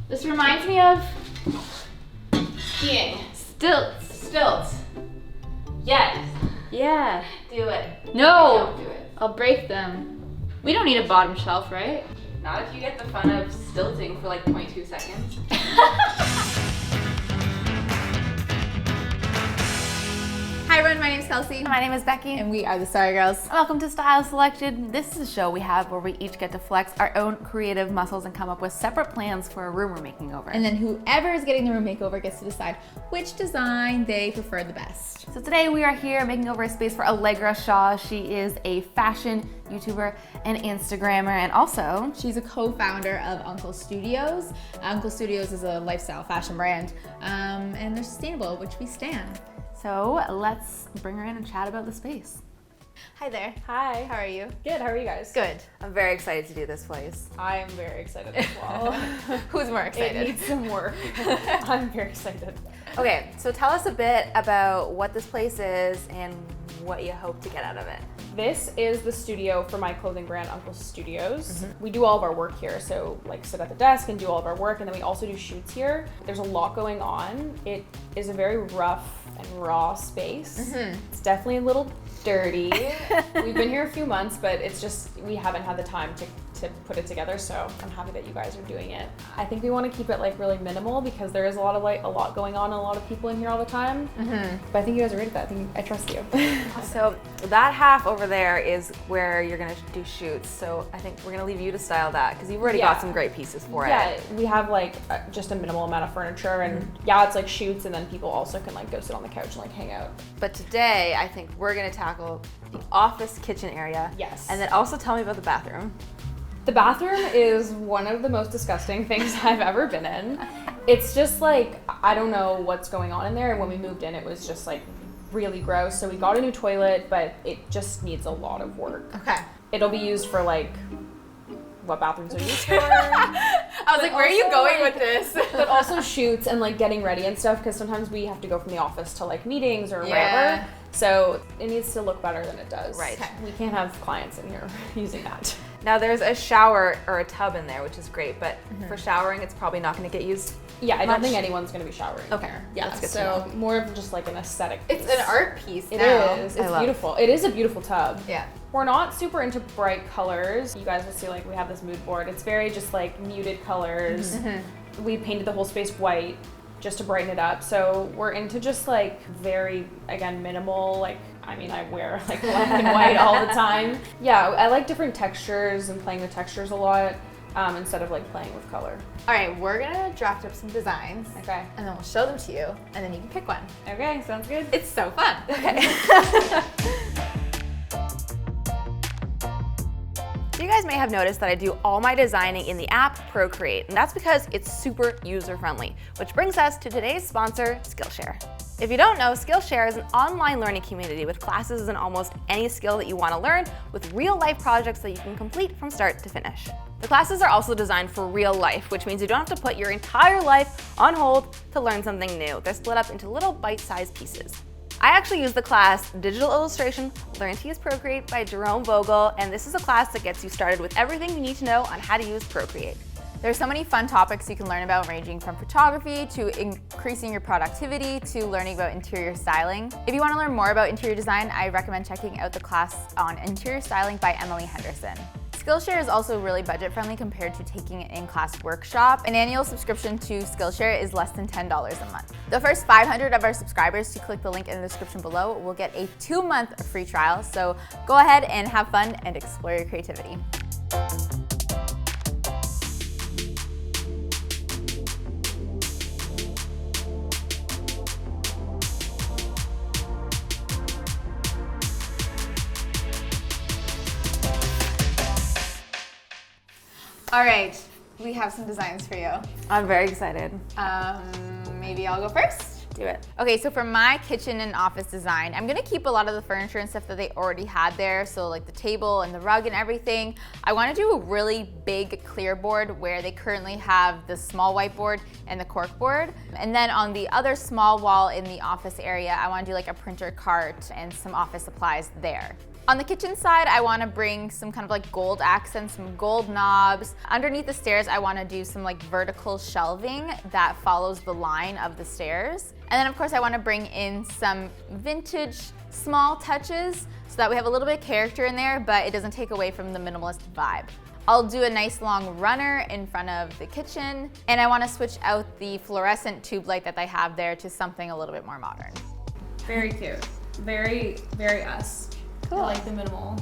This reminds me of skiing. Stilts. Yes. Yeah. Do it. No. Don't do it. I'll break them. We don't need a bottom shelf, right? Not if you get the fun of stilting for like 0.2 seconds. Hi everyone, my name is Kelsey. My name is Becky. And we are the Sorry Girls. Welcome to Style Selected. This is a show we have where we each get to flex our own creative muscles and come up with separate plans for a room we're making over. And then whoever is getting the room makeover gets to decide which design they prefer the best. So today we are here making over a space for Allegra Shaw. She is a fashion YouTuber and Instagrammer, and also she's a co-founder of Uncle Studios. Uncle Studios is a lifestyle fashion brand, and they're sustainable, which we stan. So let's bring her in and chat about the space. Hi there. Hi. How are you? Good, how are you guys? Good. I'm very excited to do this place. I am very excited as well. Who's more excited? It needs some work. I'm very excited. Okay, so tell us a bit about what this place is and what you hope to get out of it. This is the studio for my clothing brand, Uncle Studios. We do all of our work here, so like sit at the desk and do all of our work, and then we also do shoots here. There's a lot going on. It is a very rough and raw space. It's definitely a little dirty. We've been here a few months, but it's just, we haven't had the time to put it together, so I'm happy that you guys are doing it. I think we want to keep it like really minimal because there is a lot going on and a lot of people in here all the time. But I think you guys are great at that. I trust you. So that half over there is where you're gonna do shoots. So I think we're gonna leave you to style that because you've already got some great pieces for it. Yeah, we have like just a minimal amount of furniture, and yeah, it's like shoots, and then people also can like go sit on the couch and like hang out. But today I think we're gonna tackle the office kitchen area. Yes. And then also tell me about the bathroom. The bathroom is one of the most disgusting things I've ever been in. It's just like, I don't know what's going on in there. And when we moved in, it was just like really gross. So we got a new toilet, but it just needs a lot of work. Okay. It'll be used for like, what bathrooms are used for? I was like, where are you going with this? But also shoots and like getting ready and stuff, because sometimes we have to go from the office to like meetings or whatever. So it needs to look better than it does. Right. We can't have clients in here using that. Now there's a shower or a tub in there, which is great, but for showering, it's probably not gonna get used. Yeah, I much. don't think anyone's gonna be showering Okay. here. Yeah, That's good to so more of just like an aesthetic piece. It's an art piece It now. is. It's beautiful. It is a beautiful tub. Yeah. We're not super into bright colors. You guys will see like we have this mood board. It's very just like muted colors. We painted the whole space white just to brighten it up. So we're into just like very, again, minimal, like, I mean, I wear like black and white all the time. Yeah, I like different textures and playing with textures a lot instead of like playing with color. All right, we're gonna draft up some designs. Okay. And then we'll show them to you, and then you can pick one. Okay, sounds good. It's so fun. Okay. You guys may have noticed that I do all my designing in the app Procreate, and that's because it's super user-friendly, which brings us to today's sponsor, Skillshare. If you don't know, Skillshare is an online learning community with classes in almost any skill that you want to learn, with real-life projects that you can complete from start to finish. The classes are also designed for real life, which means you don't have to put your entire life on hold to learn something new. They're split up into little bite-sized pieces. I actually use the class Digital Illustration, Learn to Use Procreate by Jerome Vogel, and this is a class that gets you started with everything you need to know on how to use Procreate. There's so many fun topics you can learn about, ranging from photography to increasing your productivity to learning about interior styling. If you want to learn more about interior design, I recommend checking out the class on interior styling by Emily Henderson. Skillshare is also really budget-friendly compared to taking an in-class workshop. An annual subscription to Skillshare is less than $10 a month. The first 500 of our subscribers to click the link in the description below will get a 2-month free trial, so go ahead and have fun and explore your creativity. All right, we have some designs for you. I'm very excited. Maybe I'll go first? Do it. Okay, so for my kitchen and office design, I'm gonna keep a lot of the furniture and stuff that they already had there. So like the table and the rug and everything. I wanna do a really big clear board where they currently have the small whiteboard and the cork board. And then on the other small wall in the office area, I wanna do like a printer cart and some office supplies there. On the kitchen side, I want to bring some kind of like gold accents, some gold knobs. Underneath the stairs, I want to do some like vertical shelving that follows the line of the stairs. And then of course I want to bring in some vintage small touches so that we have a little bit of character in there, but it doesn't take away from the minimalist vibe. I'll do a nice long runner in front of the kitchen, and I want to switch out the fluorescent tube light that I have there to something a little bit more modern. Very cute. Very, very us. Cool. I like the minimal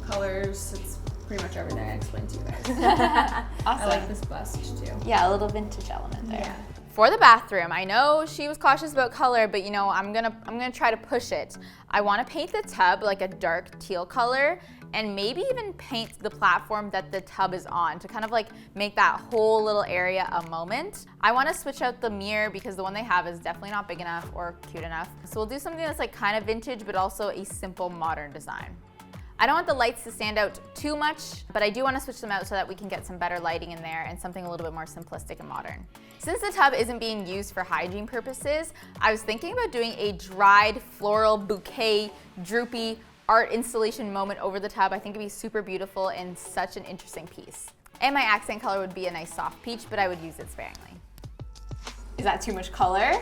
colors. It's pretty much everything I explained to you guys. Awesome. I like this bust too. Yeah, a little vintage element there. Yeah. For the bathroom, I know she was cautious about color, but you know, I'm gonna try to push it. I want to paint the tub like a dark teal color, and maybe even paint the platform that the tub is on to kind of like make that whole little area a moment. I want to switch out the mirror because the one they have is definitely not big enough or cute enough. So we'll do something that's like kind of vintage, but also a simple modern design. I don't want the lights to stand out too much, but I do want to switch them out so that we can get some better lighting in there and something a little bit more simplistic and modern. Since the tub isn't being used for hygiene purposes, I was thinking about doing a dried floral bouquet, droopy art installation moment over the tub. I think it'd be super beautiful and such an interesting piece. And my accent color would be a nice soft peach, but I would use it sparingly. Is that too much color?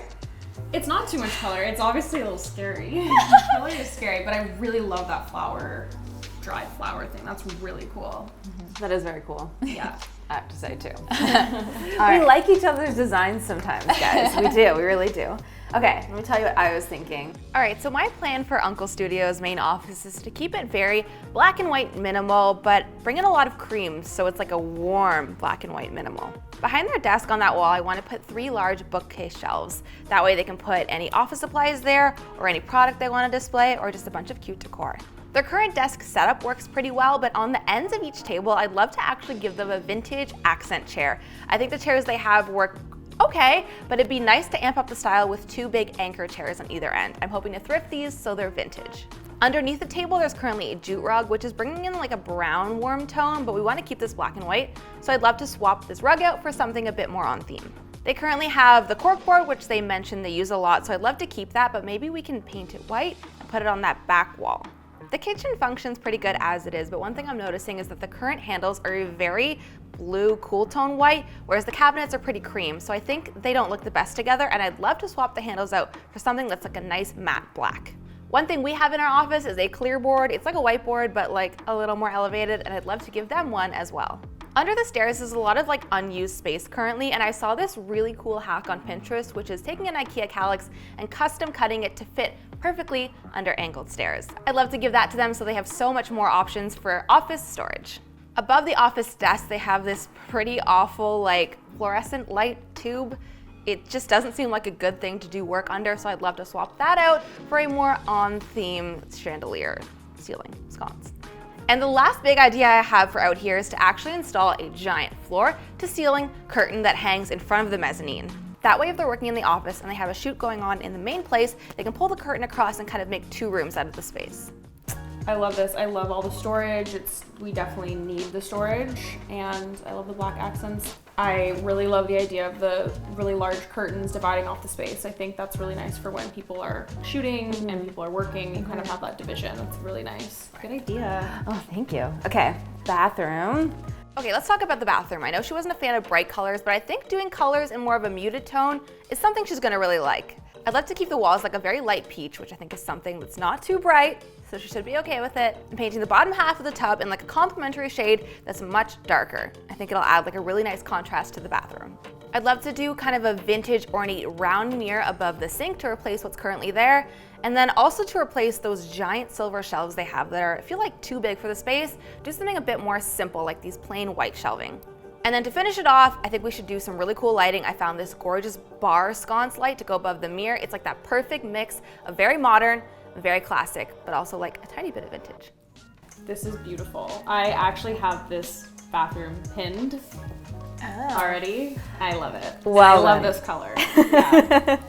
It's not too much color. It's obviously a little scary. Color is scary, but I really love that dried flower thing. That's really cool. That is very cool. Yeah. I have to say too. right. We like each other's designs sometimes, guys. We do, we really do. Okay, let me tell you what I was thinking. All right, so my plan for Uncle Studio's main office is to keep it very black and white minimal, but bring in a lot of cream so it's like a warm black and white minimal. Behind their desk on that wall, I want to put 3 large bookcase shelves. That way they can put any office supplies there, or any product they want to display, or just a bunch of cute decor. Their current desk setup works pretty well, but on the ends of each table, I'd love to actually give them a vintage accent chair. I think the chairs they have work okay, but it'd be nice to amp up the style with 2 big anchor chairs on either end. I'm hoping to thrift these so they're vintage. Underneath the table, there's currently a jute rug, which is bringing in like a brown warm tone, but we want to keep this black and white, so I'd love to swap this rug out for something a bit more on theme. They currently have the corkboard, which they mentioned they use a lot, so I'd love to keep that, but maybe we can paint it white and put it on that back wall. The kitchen functions pretty good as it is, but one thing I'm noticing is that the current handles are a very blue cool tone white, whereas the cabinets are pretty cream, so I think they don't look the best together, and I'd love to swap the handles out for something that's like a nice matte black. One thing we have in our office is a clear board. It's like a whiteboard, but like a little more elevated, and I'd love to give them one as well. Under the stairs is a lot of like unused space currently, and I saw this really cool hack on Pinterest, which is taking an IKEA KALLAX and custom cutting it to fit perfectly under angled stairs. I'd love to give that to them so they have so much more options for office storage. Above the office desk, they have this pretty awful like fluorescent light tube. It just doesn't seem like a good thing to do work under, so I'd love to swap that out for a more on-theme chandelier ceiling sconce. And the last big idea I have for out here is to actually install a giant floor-to-ceiling curtain that hangs in front of the mezzanine. That way, if they're working in the office and they have a shoot going on in the main place, they can pull the curtain across and kind of make 2 rooms out of the space. I love this. I love all the storage. We definitely need the storage, and I love the black accents. I really love the idea of the really large curtains dividing off the space. I think that's really nice for when people are shooting and people are working. You kind of have that division. That's really nice. Good idea. Oh, thank you. Okay, bathroom. Okay, let's talk about the bathroom. I know she wasn't a fan of bright colors, but I think doing colors in more of a muted tone is something she's gonna really like. I'd love to keep the walls like a very light peach, which I think is something that's not too bright, so she should be okay with it. And painting the bottom half of the tub in like a complementary shade that's much darker. I think it'll add like a really nice contrast to the bathroom. I'd love to do kind of a vintage ornate round mirror above the sink to replace what's currently there, and then also to replace those giant silver shelves they have that are, I feel like, too big for the space. Do something a bit more simple, like these plain white shelving. And then to finish it off, I think we should do some really cool lighting. I found this gorgeous bar sconce light to go above the mirror. It's like that perfect mix of very modern, very classic, but also like a tiny bit of vintage. This is beautiful. I actually have this bathroom pinned already. I love it. Well I love done. this color. Yeah.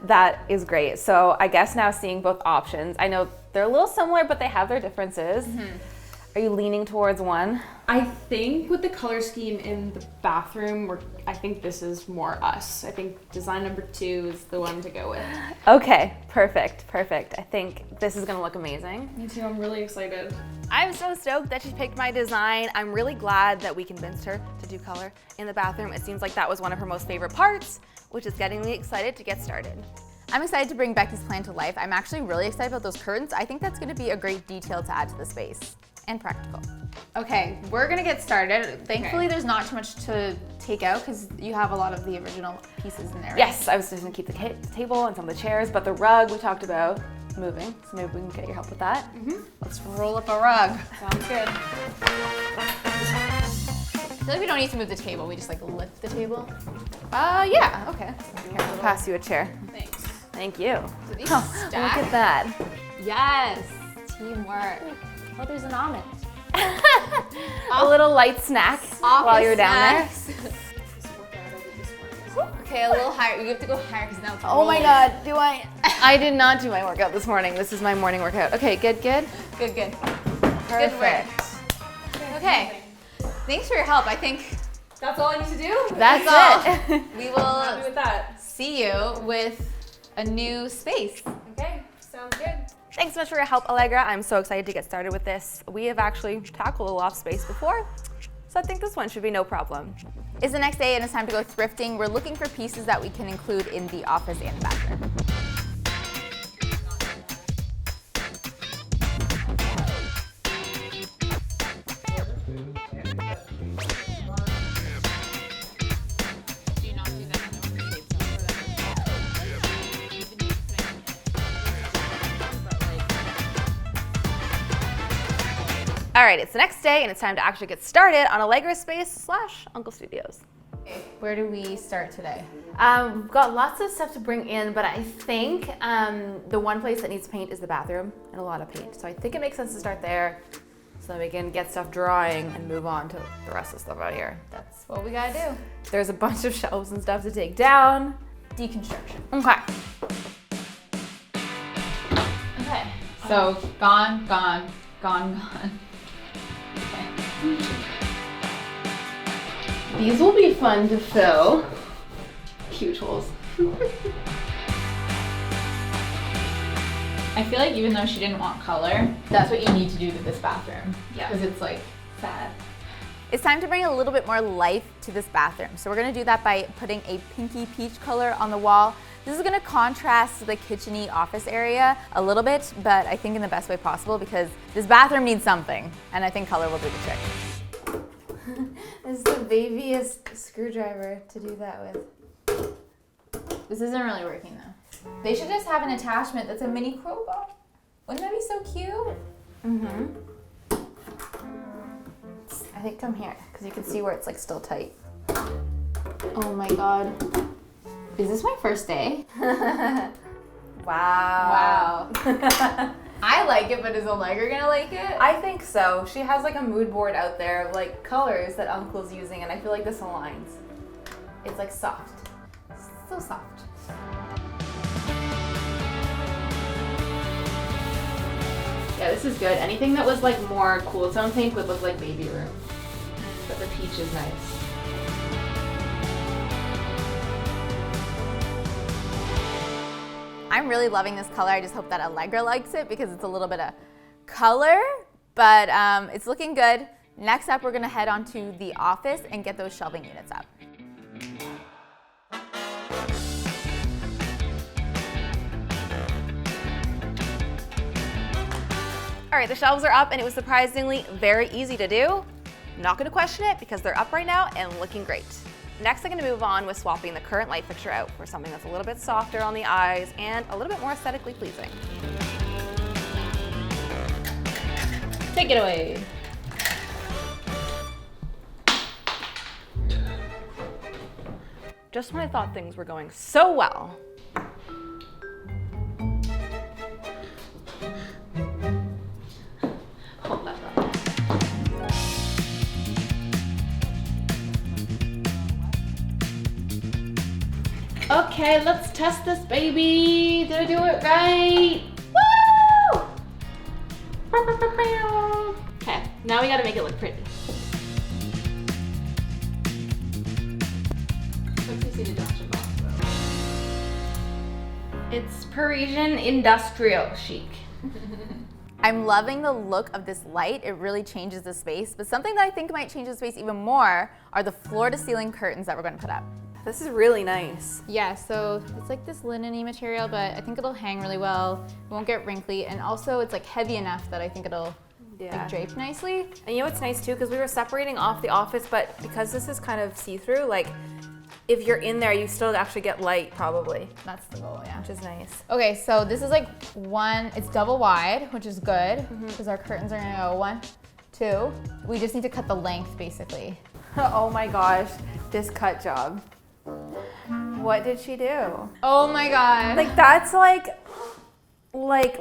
That is great. So I guess now seeing both options, I know they're a little similar, but they have their differences. Are Are you leaning towards one? I think with the color scheme in the bathroom, I think this is more us. I think design number 2 is the one to go with. Okay, perfect. I think this is gonna look amazing. Me too, I'm really excited. I'm so stoked that she picked my design. I'm really glad that we convinced her to do color in the bathroom. It seems like that was one of her most favorite parts, which is getting me excited to get started. I'm excited to bring Becky's plan to life. I'm actually really excited about those curtains. I think that's gonna be a great detail to add to the space. And practical. Okay, we're gonna get started. Thankfully, there's not too much to take out because you have a lot of the original pieces in there, right? Yes, I was just gonna keep the table and some of the chairs, but the rug we talked about moving, so maybe we can get your help with that. Let's roll up a rug. Sounds good. I feel like we don't need to move the table. We just like lift the table. Yeah, okay. Here, I'll pass you a chair. Thanks. Thank you. Do these Look stack? at that. Yes, teamwork. Oh, there's an almond. A little light snack while you're down Okay, a little higher. You have to go higher because now it's Oh my God, I did not do my workout this morning. This is my morning workout. Okay, good. Good. Perfect. Okay, thanks for your help. I think That's all I need to do? That's all. it. we Happy will with that. see you with a new space. Okay, sounds good. Thanks so much for your help, Allegra. I'm so excited to get started with this. We have actually tackled a loft space before, so I think this one should be no problem. It's the next day and it's time to go thrifting. We're looking for pieces that we can include in the office and bathroom. All right, it's the next day and it's time to actually get started on Allegra Space / Uncle Studios. Where do we start today? We've got lots of stuff to bring in, but I think the one place that needs paint is the bathroom, and a lot of paint. So I think it makes sense to start there so that we can get stuff drying and move on to the rest of the stuff out here. That's what we gotta do. There's a bunch of shelves and stuff to take down. Deconstruction. Okay. Okay. So gone. Okay. These will be fun to fill. Huge holes. I feel like even though she didn't want color, that's what you need to do to this bathroom. Yeah. Because it's like sad. It's time to bring a little bit more life to this bathroom. So we're gonna do that by putting a pinky peach color on the wall. This is gonna contrast the kitchen-y office area a little bit, but I think in the best way possible because this bathroom needs something, and I think color will do the trick. This is the babyest screwdriver to do that with. This isn't really working though. They should just have an attachment that's a mini crowbar. Wouldn't that be so cute? I think come here, because you can see where it's like still tight. Oh my God. Is this my first day? Wow. Wow. I like it, but is Allegra gonna like it? I think so. She has like a mood board out there of like colors that Uncle's using, and I feel like this aligns. It's like soft. So soft. Yeah, this is good. Anything that was like more cool tone pink would look like baby room. But the peach is nice. I'm really loving this color. I just hope that Allegra likes it because it's a little bit of color, but it's looking good. Next up, we're gonna head on to the office and get those shelving units up. All right, the shelves are up and it was surprisingly very easy to do. Not gonna question it because they're up right now and looking great. Next, I'm gonna move on with swapping the current light fixture out for something that's a little bit softer on the eyes and a little bit more aesthetically pleasing. Take it away. Just when I thought things were going so well. Hold that thought. Okay, let's test this baby. Did I do it right? Woo! Okay. now we gotta make it look pretty. Let's see the Dutch box though. It's Parisian industrial chic. I'm loving the look of this light. It really changes the space, but something that I think might change the space even more are the floor to ceiling curtains that we're gonna put up. This is really nice. Yeah, so it's like this linen-y material, but I think it'll hang really well. It won't get wrinkly, and also it's like heavy enough that I think it'll like drape nicely. And you know what's nice too, because we were separating off the office, but because this is kind of see-through, like if you're in there, you still actually get light probably, That's the goal, yeah. which is nice. Okay, so this is like it's double wide, which is good, because our curtains are gonna go 1, 2. We just need to cut the length, basically. Oh my gosh, this cut job. What did she do? Oh my God. Like that's like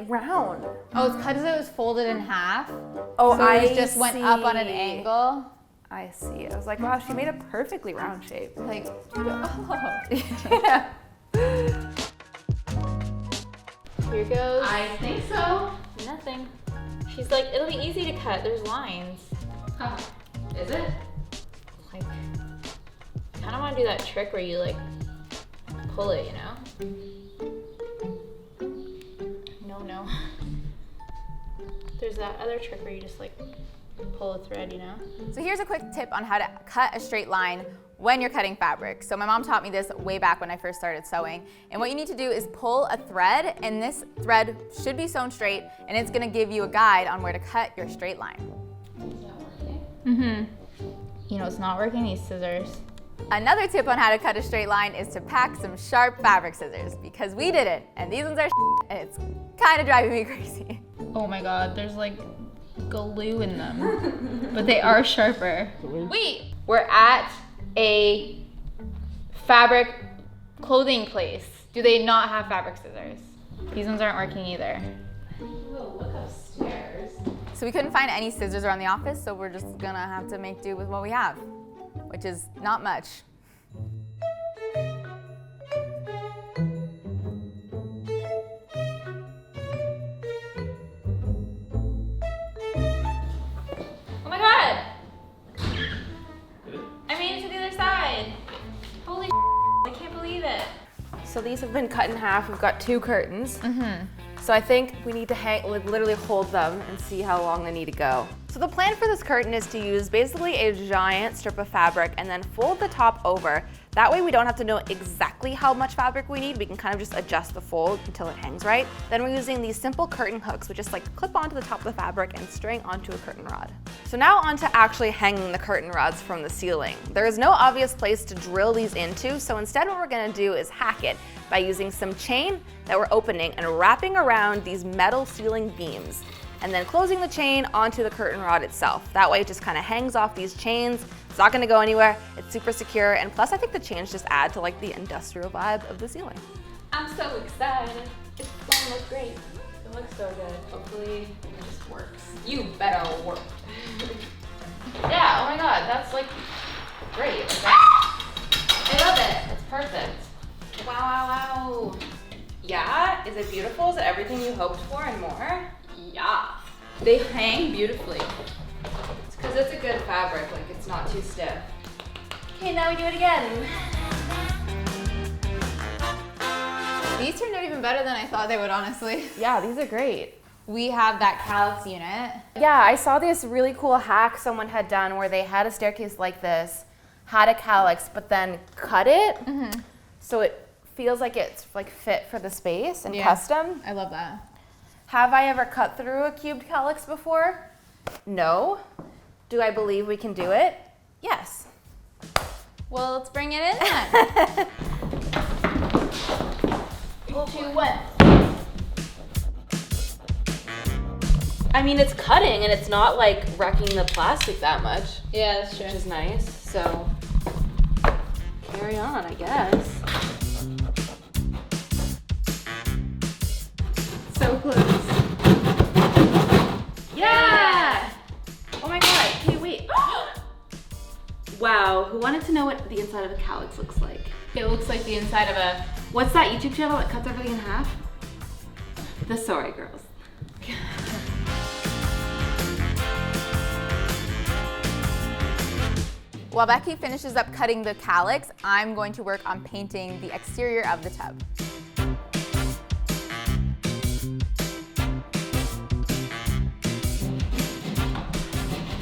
round. Oh, it's because it was folded in half. Oh, So it just went up on an see. angle. I see. I was like, wow, she made a perfectly round shape. Like, oh. Yeah. Here goes. I think so. Nothing. She's like, it'll be easy to cut. There's lines. Huh. Is it? Like, I kind of want to do that trick where you like pull it, you know? No. There's that other trick where you just like pull a thread, you know? So here's a quick tip on how to cut a straight line when you're cutting fabric. So my mom taught me this way back when I first started sewing. And what you need to do is pull a thread, and this thread should be sewn straight, and it's gonna give you a guide on where to cut your straight line. You know, it's not working, these scissors. Another tip on how to cut a straight line is to pack some sharp fabric scissors, because we did it, and these ones are and it's kind of driving me crazy. Oh my God, there's like glue in them, but they are sharper. Wait, we're at a fabric clothing place. Do they not have fabric scissors? These ones aren't working either. Oh, look upstairs. So we couldn't find any scissors around the office, so we're just gonna have to make do with what we have, which is not much. Oh my God! I made it to the other side. Holy I can't believe it. So these have been cut in half. We've got 2 curtains. So I think we need to literally hold them and see how long they need to go. So the plan for this curtain is to use basically a giant strip of fabric and then fold the top over. That way we don't have to know exactly how much fabric we need. We can kind of just adjust the fold until it hangs right. Then we're using these simple curtain hooks, which just like clip onto the top of the fabric and string onto a curtain rod. So now on to actually hanging the curtain rods from the ceiling. There is no obvious place to drill these into, so instead what we're gonna do is hack it by using some chain that we're opening and wrapping around these metal ceiling beams, and then closing the chain onto the curtain rod itself. That way it just kind of hangs off these chains. It's not gonna go anywhere, it's super secure, and plus I think the chains just add to like the industrial vibe of the ceiling. I'm so excited. It's gonna look great. It looks so good. Hopefully it just works. You better work. Yeah, oh my God, that's like great. Like, I love it. It's perfect. Wow. Yeah, is it beautiful? Is it everything you hoped for and more? Yeah. They hang beautifully. It's because it's a good fabric, like it's not too stiff. Okay, now we do it again. These turned out even better than I thought they would, honestly. Yeah, these are great. We have that KALLAX unit. Yeah, I saw this really cool hack someone had done where they had a staircase like this, had a KALLAX, but then cut it so it feels like it's like fit for the space and custom. I love that. Have I ever cut through a cubed KALLAX before? No. Do I believe we can do it? Yes. Well, let's bring it in then. 3, 2, 1. I mean, it's cutting and it's not like wrecking the plastic that much. Yeah, that's true. Which is nice. So carry on, I guess. So close. Yeah! Oh my God, okay, wait. Wow, who wanted to know what the inside of a KALLAX looks like? It looks like the inside of a... What's that YouTube channel that cuts everything in half? TheSorryGirls. While Becky finishes up cutting the KALLAX, I'm going to work on painting the exterior of the tub.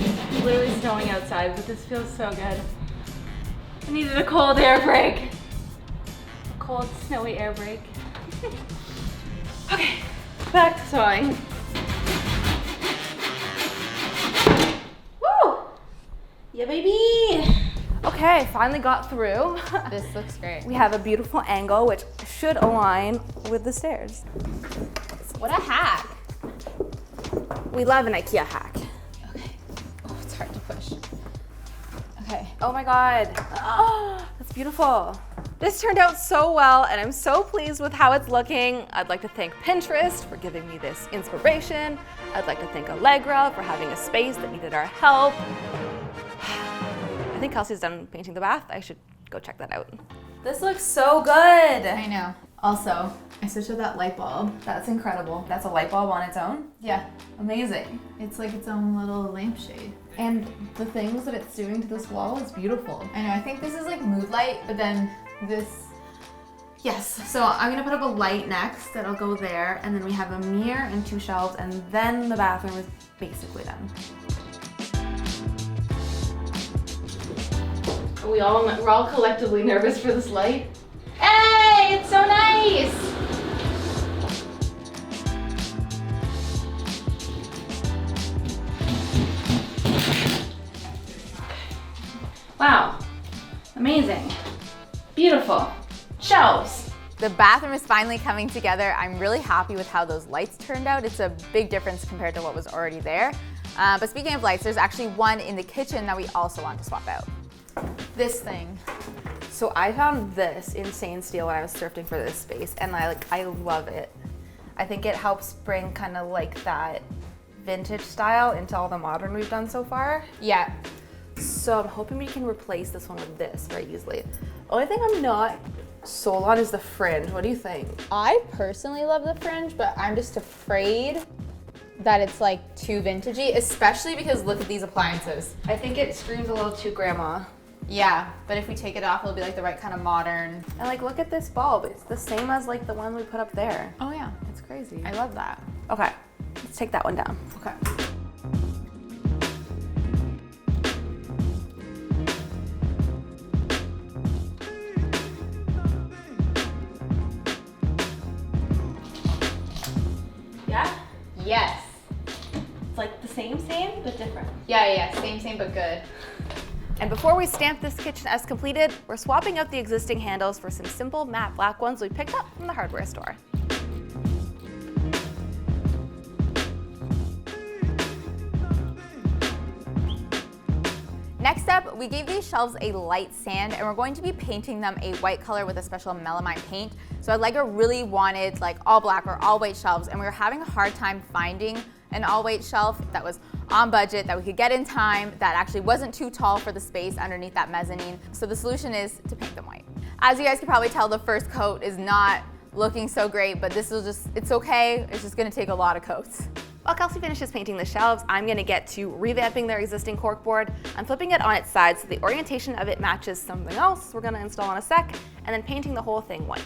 It's literally snowing outside, but this feels so good. I needed a cold air break. A cold, snowy air break. Okay, back to sewing. Woo! Yeah, baby! Okay, finally got through. This looks great. We have a beautiful angle, which should align with the stairs. What a hack. We love an IKEA hack. Okay. Oh, it's hard to push. Okay. Oh my God. Oh, that's beautiful. This turned out so well, and I'm so pleased with how it's looking. I'd like to thank Pinterest for giving me this inspiration. I'd like to thank Allegra for having a space that needed our help. I think Kelsey's done painting the bath. I should go check that out. This looks so good. I know. Also, I switched out that light bulb. That's incredible. That's a light bulb on its own. Yeah. Amazing. It's like its own little lampshade. And the things that it's doing to this wall is beautiful. I know, I think this is like mood light, but then this, Yes, so I'm gonna put up a light next that'll go there, and then we have a mirror and 2 shelves, and then the bathroom is basically done. We're all collectively nervous for this light. Hey, it's so nice! Wow, amazing, beautiful, shelves. the bathroom is finally coming together. I'm really happy with how those lights turned out. It's a big difference compared to what was already there. But speaking of lights, there's actually one in the kitchen that we also want to swap out. This thing. So I found this insane steal when I was thrifting for this space, and I love it. I think it helps bring kind of like that vintage style into all the modern we've done so far. Yeah. So I'm hoping we can replace this one with this very easily. Only thing I'm not sold on is the fringe. What do you think? I personally love the fringe, but I'm just afraid that it's like too vintagey, especially because look at these appliances. I think it screams a little too grandma. Yeah, but if we take it off, it'll be like the right kind of modern. And like, look at this bulb. It's the same as like the one we put up there. Oh yeah, It's crazy. I love that. Okay, let's take that one down. Okay. Yeah? Yes. It's like the same, but different. Yeah, same, but good. And before we stamp this kitchen as completed, we're swapping out the existing handles for some simple matte black ones we picked up from the hardware store. Next up, we gave these shelves a light sand, and we're going to be painting them a white color with a special melamine paint. So Allegra really wanted like all black or all white shelves, and we were having a hard time finding an all white shelf that was on budget, that we could get in time, that actually wasn't too tall for the space underneath that mezzanine. So the solution is to paint them white. As you guys can probably tell, the first coat is not looking so great, but this will just, it's okay. It's just gonna take a lot of coats. While Kelsey finishes painting the shelves, I'm gonna get to revamping their existing corkboard. I'm flipping it on its side so the orientation of it matches something else we're gonna install in a sec, and then painting the whole thing white.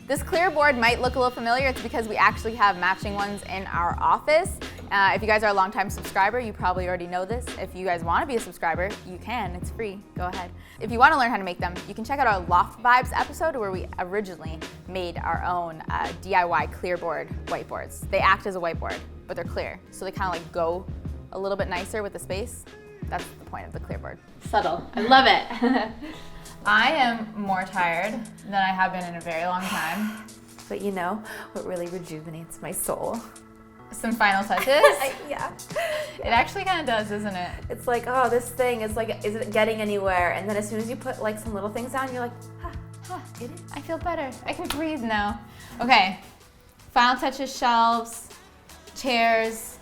This clear board might look a little familiar. It's because we actually have matching ones in our office. If you guys are a longtime subscriber, you probably already know this. If you guys want to be a subscriber, you can. It's free. Go ahead. If you want to learn how to make them, you can check out our Loft Vibes episode where we originally made our own DIY clear board whiteboards. They act as a whiteboard, but they're clear. So they kind of like go a little bit nicer with the space. That's the point of the clear board. Subtle. I love it. I am more tired than I have been in a very long time. But you know what really rejuvenates my soul? Some final touches. Yeah. It actually kind of does, isn't it? It's like, oh, this thing is like, is it getting anywhere? And then as soon as you put like some little things down, you're like, it is. I feel better. I can breathe now. Okay. Final touches: shelves, chairs,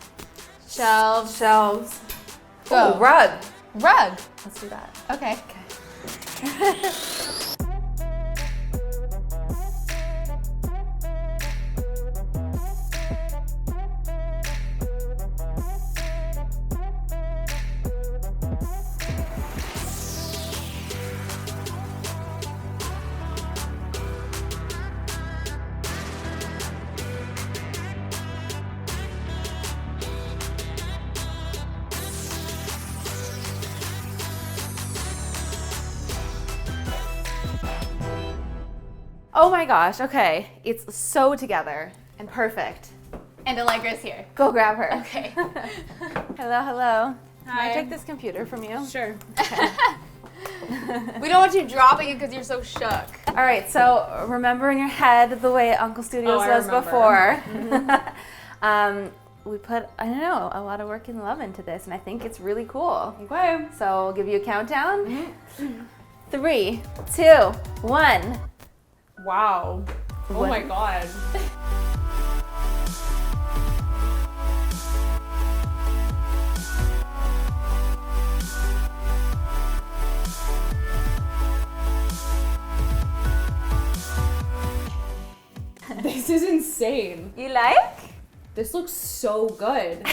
shelves, Shelves. Go. Oh, rug. rug. Let's do that. Okay. Oh my gosh, okay. It's so together and perfect. And Allegra's here. Go grab her. Okay. Hello, hello. Can Hi. I take this computer from you? Sure. We don't want you dropping it because you're so shook. All right, so remember in your head the way Uncle Studios I was remember. before. We put, I don't know, a lot of work and love into this, and I think it's really cool. Okay. So I'll give you a countdown. 3, 2, 1. Wow. Oh What? my god. This is insane. You like? This looks so good.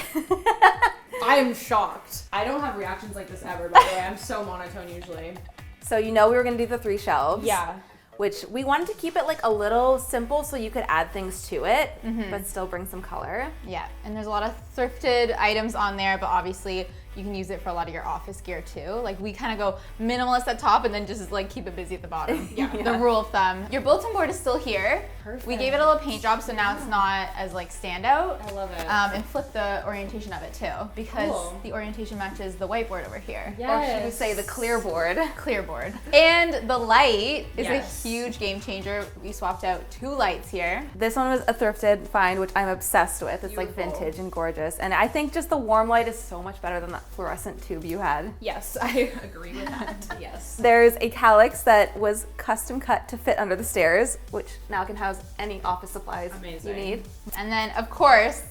I am shocked. I don't have reactions like this ever, by the way. I'm so monotone usually. So you know we were gonna do the 3 shelves. Yeah. Which we wanted to keep it like a little simple so you could add things to it, but still bring some color. Yeah, and there's a lot of thrifted items on there, but obviously you can use it for a lot of your office gear too. Like we kind of go minimalist at top and then just like keep it busy at the bottom. Yeah. The rule of thumb. Your bulletin board is still here. Perfect. We gave it a little paint job, so now it's not as like standout. I love it. And flip the orientation of it too, because Cool. the orientation matches the whiteboard over here. Or should we say the clear board? Clear board. And the light is Yes. a huge game changer. We swapped out 2 lights here. This one was a thrifted find, which I'm obsessed with. It's like Beautiful. vintage and gorgeous. And I think just the warm light is so much better than that fluorescent tube you had. Yes, I agree with that. Yes. There's a KALLAX that was custom cut to fit under the stairs, which now can house any office supplies Amazing. you need. And then, of course,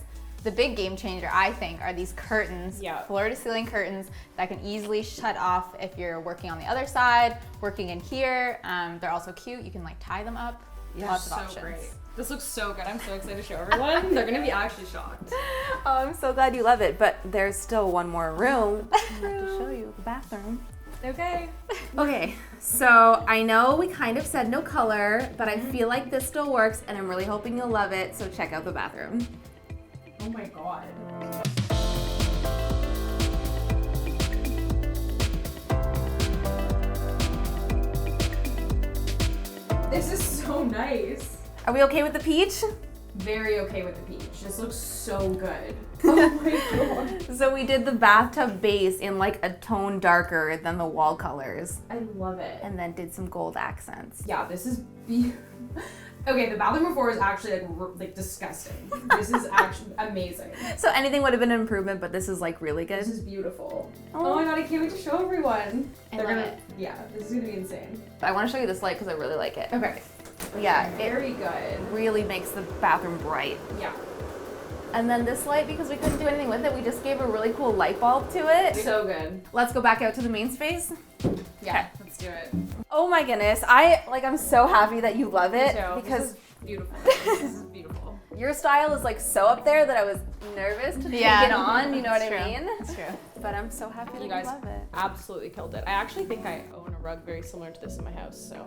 the big game changer, I think, are these curtains, Yeah. floor to ceiling curtains that can easily shut off if you're working on the other side, working in here. They're also cute. You can like tie them up. Lots of So options. great. This looks so good. I'm so excited to show everyone. They're gonna be actually shocked. Oh, I'm so glad you love it, but there's still one more room. I have to show you the bathroom. Okay. Okay, so I know we kind of said no color, but I feel like this still works and I'm really hoping you'll love it, so check out the bathroom. Oh my god. This is so nice. Are we okay with the peach? Very okay with the peach. This looks so good. Oh my god. So we did the bathtub base in like a tone darker than the wall colors, I love it. and then did some gold accents. Yeah, this is okay, the bathroom before is actually like disgusting. This is actually amazing. So anything would have been an improvement, but this is like really good. This is beautiful. Oh my god, I can't wait to show everyone. I They're love gonna it. Yeah, this is gonna be insane. I want to show you this light because I really like it. Okay. Yeah, it Very good. really makes the bathroom bright. Yeah. And then this light, because we couldn't do anything with it, we just gave a really cool light bulb to it. So good. Let's go back out to the main space. Yeah, let's do it. Oh my goodness, I'm so happy that you love it So, because this is beautiful. This is beautiful. your style is like so up there that I was nervous to take Yeah. it on, you know what It's I true. mean? That's true. But I'm so happy that You you guys love it. absolutely killed it. I actually think I own a rug very similar to this in my house, so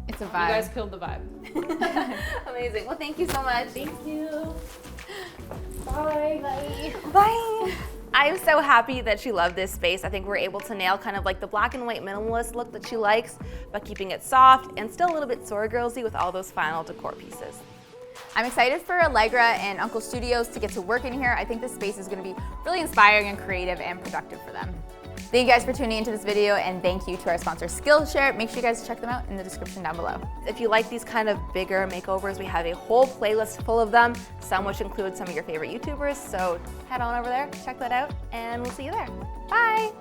It's a you vibe. guys killed the vibe. Amazing. Well, thank you so much. Thank you. Bye. Bye. Bye. I'm so happy that she loved this space. I think we're able to nail kind of like the black and white minimalist look that she likes, but keeping it soft and still a little bit SorryGirlsy with all those final decor pieces. I'm excited for Allegra and Uncle Studios to get to work in here. I think this space is going to be really inspiring and creative and productive for them. Thank you guys for tuning into this video, and thank you to our sponsor Skillshare. Make sure you guys check them out in the description down below. If you like these kind of bigger makeovers, we have a whole playlist full of them, some which include some of your favorite YouTubers, so head on over there, check that out, and we'll see you there. Bye!